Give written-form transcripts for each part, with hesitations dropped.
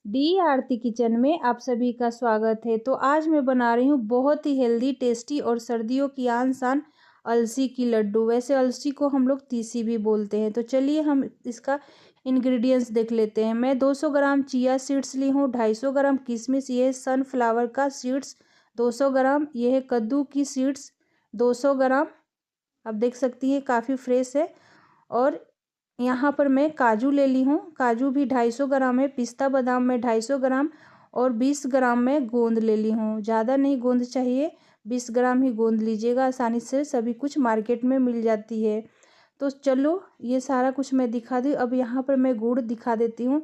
D आरती kitchen में आप सभी का स्वागत है। तो आज मैं बना रही हूँ बहुत ही हेल्दी, टेस्टी और सर्दियों की आन शान अलसी की लड्डू। वैसे अलसी को हम लोग तीसी भी बोलते हैं। तो चलिए हम इसका इंग्रेडिएंट्स देख लेते हैं। मैं 200 ग्राम चिया सीड्स ली हूँ, 250 ग्राम किशमिश, ये है सनफ्लावर का सीड्स 200 ग्राम, ये है कद्दू की सीड्स 200 ग्राम। आप देख सकती हैं काफ़ी फ्रेश है। और यहाँ पर मैं काजू ले ली हूँ, काजू भी 250 ग्राम है। पिस्ता बादाम में 250 ग्राम और 20 ग्राम में गोंद ले ली हूँ। ज़्यादा नहीं गोंद चाहिए, 20 ग्राम ही गोंद लीजिएगा, आसानी से सभी कुछ मार्केट में मिल जाती है। तो चलो ये सारा कुछ मैं दिखा दी। अब यहाँ पर मैं गुड़ दिखा देती हूँ।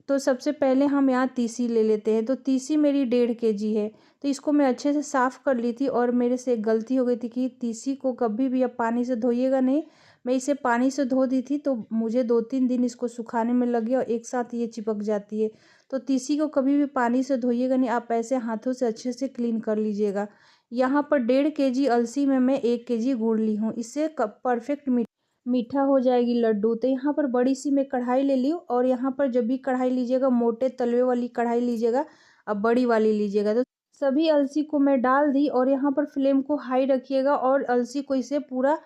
तो सबसे पहले हम यहाँ तीसी ले लेते हैं। तो तीसी मेरी 1.5 kg है। तो इसको मैं अच्छे से साफ़ कर ली थी और मेरे से एक गलती हो गई थी कि तीसी को कभी भी आप पानी से धोइएगा नहीं। मैं इसे पानी से धो दी थी तो मुझे 2-3 दिन इसको सुखाने में लगे और एक साथ ये चिपक जाती है। तो तीसी को कभी भी पानी से धोइएगा नहीं, आप ऐसे हाथों से अच्छे से क्लीन कर लीजिएगा। यहाँ पर 1.5 kg अलसी में मैं 1 kg गुड़ ली हूँ। इससे परफेक्ट मीठा हो जाएगी लड्डू। तो यहाँ पर बड़ी सी मैं कढ़ाई ले ली और यहाँ पर जब भी कढ़ाई लीजिएगा मोटे तलवे वाली कढ़ाई लीजिएगा, अब बड़ी वाली लीजिएगा। तो सभी अलसी को मैं डाल दी और यहाँ पर फ्लेम को हाई रखिएगा और अलसी को इसे पूरा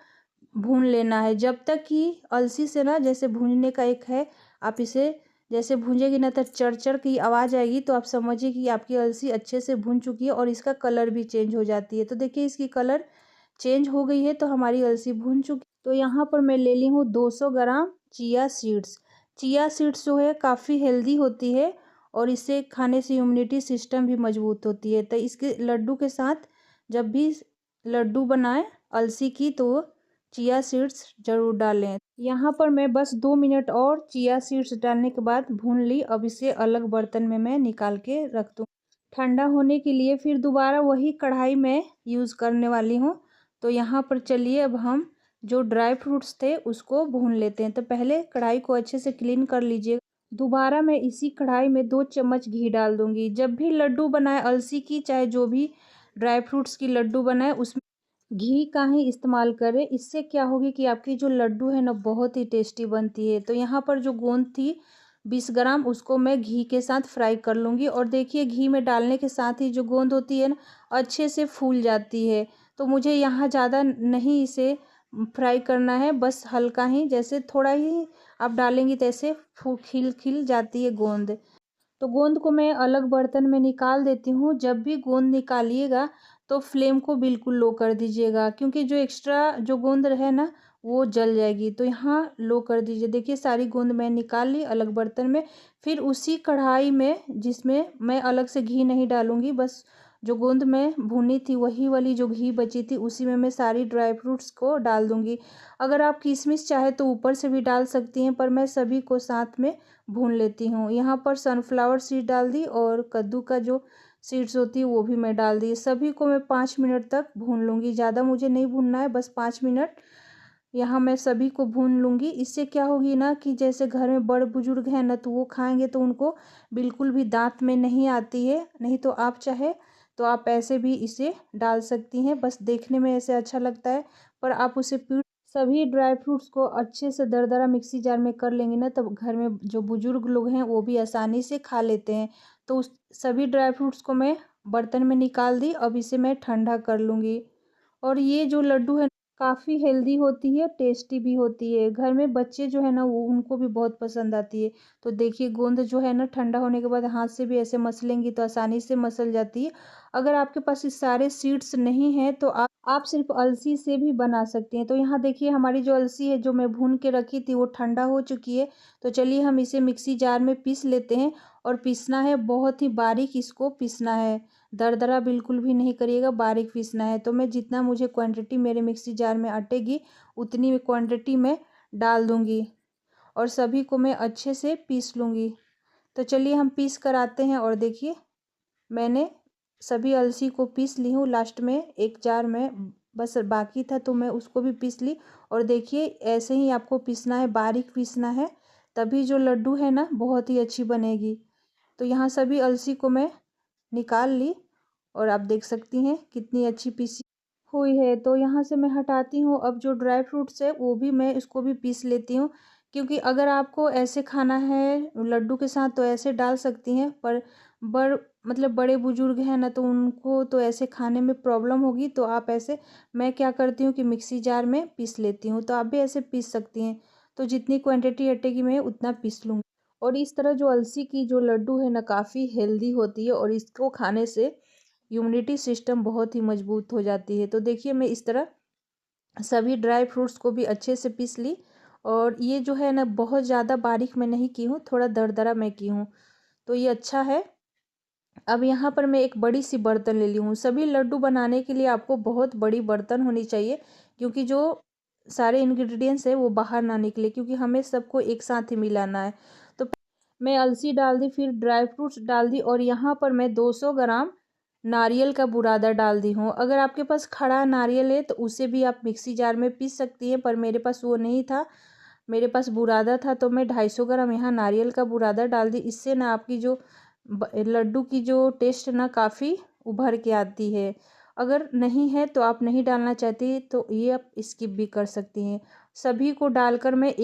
भून लेना है जब तक कि अलसी से ना, जैसे भूनने का एक है, आप इसे जैसे भूंजेगी ना तो चरचर की आवाज़ आएगी, तो आप समझिए कि आपकी अलसी अच्छे से भून चुकी है और इसका कलर भी चेंज हो जाती है। तो देखिए इसकी कलर चेंज हो गई है, तो हमारी अलसी भून चुकी। तो यहाँ पर मैं ले ली हूँ 200 ग्राम चिया सीड्स। चिया सीड्स जो है काफ़ी हेल्दी होती है और इसे खाने से इम्यूनिटी सिस्टम भी मजबूत होती है। तो इसके लड्डू के साथ जब भी लड्डू बनाएं अलसी की तो चिया सीड्स ज़रूर डालें। यहाँ पर मैं बस 2 मिनट और चिया सीड्स डालने के बाद भून ली। अब इसे अलग बर्तन में मैं निकाल के रख दूँ ठंडा होने के लिए। फिर दोबारा वही कढ़ाई में यूज़ करने वाली हूँ। तो यहाँ पर चलिए अब हम जो ड्राई फ्रूट्स थे उसको भून लेते हैं। तो पहले कढ़ाई को अच्छे से क्लीन कर लीजिए। दोबारा मैं इसी कढ़ाई में 2 चम्मच घी डाल दूँगी। जब भी लड्डू बनाए अलसी की, चाहे जो भी ड्राई फ्रूट्स की लड्डू बनाए, उसमें घी का ही इस्तेमाल करें। इससे क्या होगी कि आपकी जो लड्डू है ना बहुत ही टेस्टी बनती है। तो यहाँ पर जो गोंद थी 20 ग्राम, उसको मैं घी के साथ फ्राई कर लूँगी। और देखिए घी में डालने के साथ ही जो गोंद होती है ना अच्छे से फूल जाती है। तो मुझे यहाँ ज़्यादा नहीं इसे फ्राई करना है, बस हल्का ही, जैसे थोड़ा ही आप डालेंगी तैसे खिल खिल जाती है गोंद। तो गोंद को मैं अलग बर्तन में निकाल देती हूँ। जब भी गोंद निकालिएगा तो फ्लेम को बिल्कुल लो कर दीजिएगा, क्योंकि जो एक्स्ट्रा जो गोंद है ना वो जल जाएगी। तो यहाँ लो कर दीजिए। देखिए सारी गोंद मैं निकाल ली अलग बर्तन में। फिर उसी कढ़ाई में, जिसमें मैं अलग से घी नहीं डालूंगी, बस जो गोंद मैं भुनी थी वही वाली जो घी बची थी उसी में मैं सारी ड्राई फ्रूट्स को डाल दूंगी। अगर आप किशमिश चाहे तो ऊपर से भी डाल सकती हैं, पर मैं सभी को साथ में भून लेती हूँ। यहाँ पर सनफ्लावर सीड डाल दी और कद्दू का जो सीड्स होती है वो भी मैं डाल दी। सभी को मैं 5 मिनट तक भून लूँगी, ज़्यादा मुझे नहीं भूनना है, बस 5 मिनट यहाँ मैं सभी को भून लूँगी। इससे क्या होगी ना कि जैसे घर में बड़े बुजुर्ग हैं ना, तो वो खाएंगे तो उनको बिल्कुल भी दांत में नहीं आती है। नहीं तो आप चाहे तो आप ऐसे भी इसे डाल सकती हैं, बस देखने में ऐसे अच्छा लगता है, पर आप उसे पीट सभी ड्राई फ्रूट्स को अच्छे से दरदरा मिक्सी जार में कर लेंगे ना, तब घर में जो बुजुर्ग लोग हैं वो भी आसानी से खा लेते हैं। तो उस सभी ड्राई फ्रूट्स को मैं बर्तन में निकाल दी। अब इसे मैं ठंडा कर लूँगी। और ये जो लड्डू है काफ़ी हेल्दी होती है, टेस्टी भी होती है। घर में बच्चे जो है ना वो उनको भी बहुत पसंद आती है। तो देखिए गोंद जो है ना ठंडा होने के बाद हाथ से भी ऐसे मसलेंगी तो आसानी से मसल जाती है। अगर आपके पास ये सारे सीड्स नहीं हैं तो आप सिर्फ अलसी से भी बना सकती हैं। तो यहाँ देखिए हमारी जो अलसी है जो मैं भून के रखी थी वो ठंडा हो चुकी है। तो चलिए हम इसे मिक्सी जार में पीस लेते हैं। और पीसना है बहुत ही बारीक, इसको पीसना है, दरदरा बिल्कुल भी नहीं करिएगा, बारीक पीसना है। तो मैं जितना मुझे क्वांटिटी मेरे मिक्सी जार में अटेगी उतनी क्वांटिटी में डाल दूँगी और सभी को मैं अच्छे से पीस लूँगी। तो चलिए हम पीस कर आते हैं। और देखिए मैंने सभी अलसी को पीस ली हूँ। लास्ट में एक जार में बस बाकी था तो मैं उसको भी पीस ली। और देखिए ऐसे ही आपको पीसना है, बारीक पीसना है, तभी जो लड्डू है ना बहुत ही अच्छी बनेगी। तो यहाँ सभी अलसी को मैं निकाल ली और आप देख सकती हैं कितनी अच्छी पीसी हुई है। तो यहाँ से मैं हटाती हूँ। अब जो ड्राई फ्रूट्स है वो भी मैं इसको भी पीस लेती हूँ। क्योंकि अगर आपको ऐसे खाना है लड्डू के साथ तो ऐसे डाल सकती हैं, पर बड़ मतलब बड़े बुजुर्ग हैं ना, तो उनको तो ऐसे खाने में प्रॉब्लम होगी। तो आप ऐसे, मैं क्या करती हूँ कि मिक्सी जार में पीस लेती हूँ, तो आप भी ऐसे पीस सकती हैं। तो जितनी क्वांटिटी आटे की मैं उतना पीस लूँगी। और इस तरह जो अलसी की जो लड्डू है ना, काफ़ी हेल्दी होती है और इसको खाने से इम्यूनिटी सिस्टम बहुत ही मजबूत हो जाती है। तो देखिए मैं इस तरह सभी ड्राई फ्रूट्स को भी अच्छे से पीस ली। और ये जो है ना, बहुत ज़्यादा बारीक मैं नहीं की हूँ, थोड़ा दरदरा मैं की हूँ, तो ये अच्छा है। अब यहाँ पर मैं एक बड़ी सी बर्तन ले ली हूँ। सभी लड्डू बनाने के लिए आपको बहुत बड़ी बर्तन होनी चाहिए, क्योंकि जो सारे इंग्रेडिएंट्स है वो बाहर ना निकले, क्योंकि हमें सबको एक साथ ही मिलाना है। तो मैं अलसी डाल दी, फिर ड्राई फ्रूट्स डाल दी, और यहाँ पर मैं 200 ग्राम नारियल का बुरादा डाल दी हूँ। अगर आपके पास खड़ा नारियल है तो उसे भी आप मिक्सी जार में पीस सकती हैं, पर मेरे पास वो नहीं था, मेरे पास बुरादा था, तो मैं 250 ग्राम यहाँ नारियल का बुरादा डाल दी। इससे ना आपकी जो लड्डू की जो टेस्ट ना काफ़ी उभर के आती है। अगर नहीं है तो आप नहीं डालना चाहती तो ये आप स्किप भी कर सकती हैं। सभी को डालकर मैं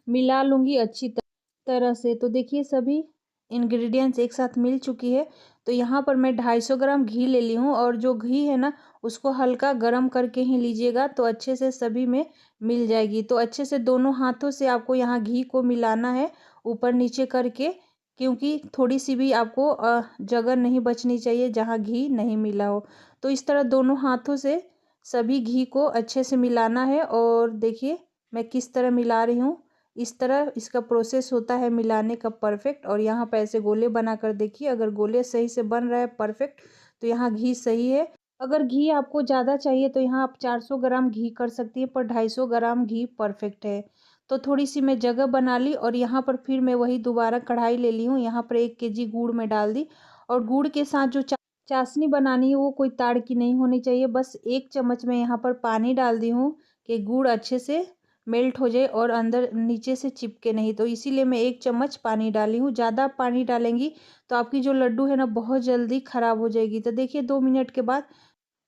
मिला लूँगी अच्छी तरह से। तो देखिए सभी इंग्रेडिएंट्स एक साथ मिल चुकी है। तो यहाँ पर मैं 250 ग्राम घी ले ली हूँ, और जो घी है ना, उसको हल्का गरम करके ही लीजिएगा, तो अच्छे से सभी में मिल जाएगी। तो अच्छे से दोनों हाथों से आपको यहाँ घी को मिलाना है, ऊपर नीचे करके, क्योंकि थोड़ी सी भी आपको जगह नहीं बचनी चाहिए जहाँ घी नहीं मिला हो। तो इस तरह दोनों हाथों से सभी घी को अच्छे से मिलाना है। और देखिए मैं किस तरह मिला रही हूँ, इस तरह इसका प्रोसेस होता है मिलाने का परफेक्ट। और यहाँ पे ऐसे गोले बनाकर देखिए, अगर गोले सही से बन रहा है परफेक्ट, तो यहाँ घी सही है। अगर घी आपको ज़्यादा चाहिए तो यहाँ आप 400 ग्राम घी कर सकती हैं, पर 250 ग्राम घी परफेक्ट है। तो थोड़ी सी मैं जगह बना ली, और यहाँ पर फिर मैं वही दोबारा कढ़ाई ले ली हूँ। यहाँ पर 1 केजी गुड़ में डाल दी, और गुड़ के साथ जो चाशनी बनानी है वो कोई ताड़ की नहीं होनी चाहिए। बस 1 चम्मच में यहाँ पर पानी डाल दी हूँ, कि गुड़ अच्छे से मेल्ट हो जाए और अंदर नीचे से चिपके नहीं। तो इसीलिए मैं 1 चम्मच पानी डाली हूँ। ज़्यादा पानी डालेंगी तो आपकी जो लड्डू है ना, बहुत जल्दी ख़राब हो जाएगी। तो देखिए 2 मिनट के बाद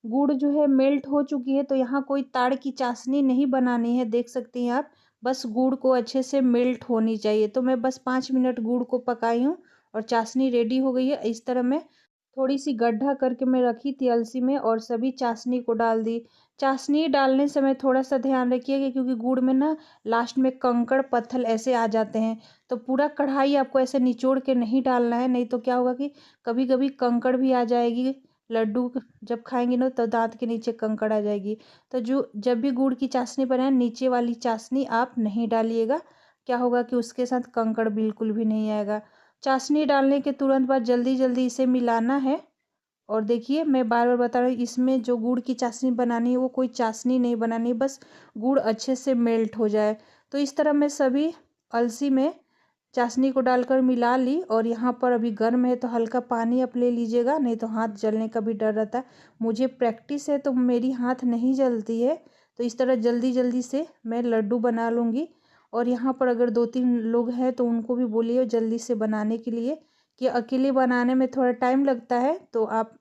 गुड़ जो है मेल्ट हो चुकी है। तो यहाँ कोई ताड़ की चाशनी नहीं बनानी है, देख सकती हैं आप। बस गुड़ को अच्छे से मेल्ट होनी चाहिए। तो मैं बस 5 मिनट गुड़ को पकाई हूँ, और चाशनी रेडी हो गई है। इस तरह मैं थोड़ी सी गड्ढा करके मैं रखी थी अलसी में, और सभी चाशनी को डाल दी। चाशनी डालने समय थोड़ा सा ध्यान रखिएगा, क्योंकि गुड़ में ना लास्ट में कंकड़ पत्थर ऐसे आ जाते हैं। तो पूरा कढ़ाई आपको ऐसे निचोड़ के नहीं डालना है, नहीं तो क्या होगा कि कभी कभी कंकड़ भी आ जाएगी। लड्डू जब खाएंगे ना तो दांत के नीचे कंकड़ आ जाएगी। तो जो जब भी गुड़ की चाशनी बनाए, नीचे वाली चाशनी आप नहीं डालिएगा। क्या होगा कि उसके साथ कंकड़ बिल्कुल भी नहीं आएगा। चाशनी डालने के तुरंत बाद जल्दी जल्दी इसे मिलाना है। और देखिए मैं बार बार बता रही हूँ, इसमें जो गुड़ की चाशनी बनानी है वो कोई चाशनी नहीं बनानी है, बस गुड़ अच्छे से मेल्ट हो जाए। तो इस तरह मैं सभी अलसी में चाशनी को डालकर मिला ली। और यहाँ पर अभी गर्म है तो हल्का पानी आप ले लीजिएगा, नहीं तो हाथ जलने का भी डर रहता है। मुझे प्रैक्टिस है तो मेरी हाथ नहीं जलती है। तो इस तरह जल्दी जल्दी से मैं लड्डू बना लूँगी। और यहाँ पर अगर 2-3 लोग हैं तो उनको भी बोलिए जल्दी से बनाने के लिए, कि अकेले बनाने में थोड़ा टाइम लगता है, तो आप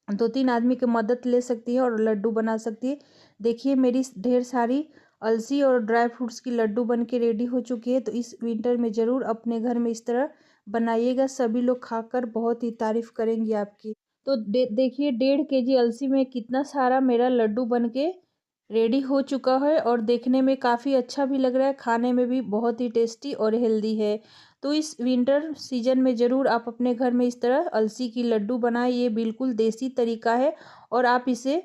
2-3 आदमी की मदद ले सकती है और लड्डू बना सकती है। देखिए मेरी ढेर सारी अलसी और ड्राई फ्रूट्स की लड्डू बन के रेडी हो चुकी है। तो इस विंटर में ज़रूर अपने घर में इस तरह बनाइएगा, सभी लोग खाकर बहुत ही तारीफ़ करेंगे आपकी। तो देखिए 1.5 केजी अलसी में कितना सारा मेरा लड्डू बन के रेडी हो चुका है, और देखने में काफ़ी अच्छा भी लग रहा है, खाने में भी बहुत ही टेस्टी और हेल्दी है। तो इस विंटर सीजन में ज़रूर आप अपने घर में इस तरह अलसी की लड्डू बनाएं। ये बिल्कुल देसी तरीका है, और आप इसे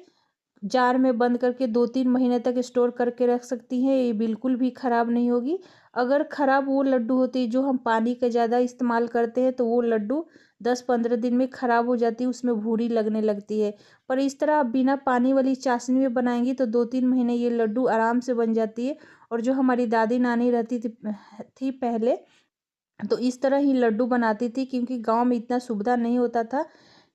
जार में बंद करके 2-3 महीने तक स्टोर करके रख सकती हैं। ये बिल्कुल भी ख़राब नहीं होगी। अगर ख़राब वो लड्डू होती है जो हम पानी का ज़्यादा इस्तेमाल करते हैं, तो वो लड्डू 10-15 दिन में ख़राब हो जाती है, उसमें भूरी लगने लगती है। पर इस तरह आप बिना पानी वाली चाशनी में बनाएंगी तो 2-3 महीने ये लड्डू आराम से बन जाती है। और जो हमारी दादी नानी रहती थी पहले, तो इस तरह ही लड्डू बनाती थी, क्योंकि गांव में इतना सुविधा नहीं होता था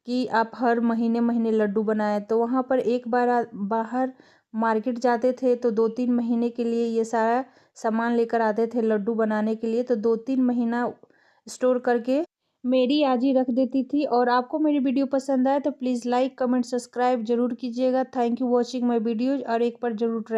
कि आप हर महीने महीने लड्डू बनाएं। तो वहाँ पर एक बार बाहर मार्केट जाते थे तो 2-3 महीने के लिए ये सारा सामान लेकर आते थे लड्डू बनाने के लिए। तो 2-3 महीना स्टोर करके मेरी आजी रख देती थी। और आपको मेरी वीडियो पसंद आए तो प्लीज़ लाइक कमेंट सब्सक्राइब जरूर कीजिएगा। Thank you watching my videos, और एक बार जरूर ट्राई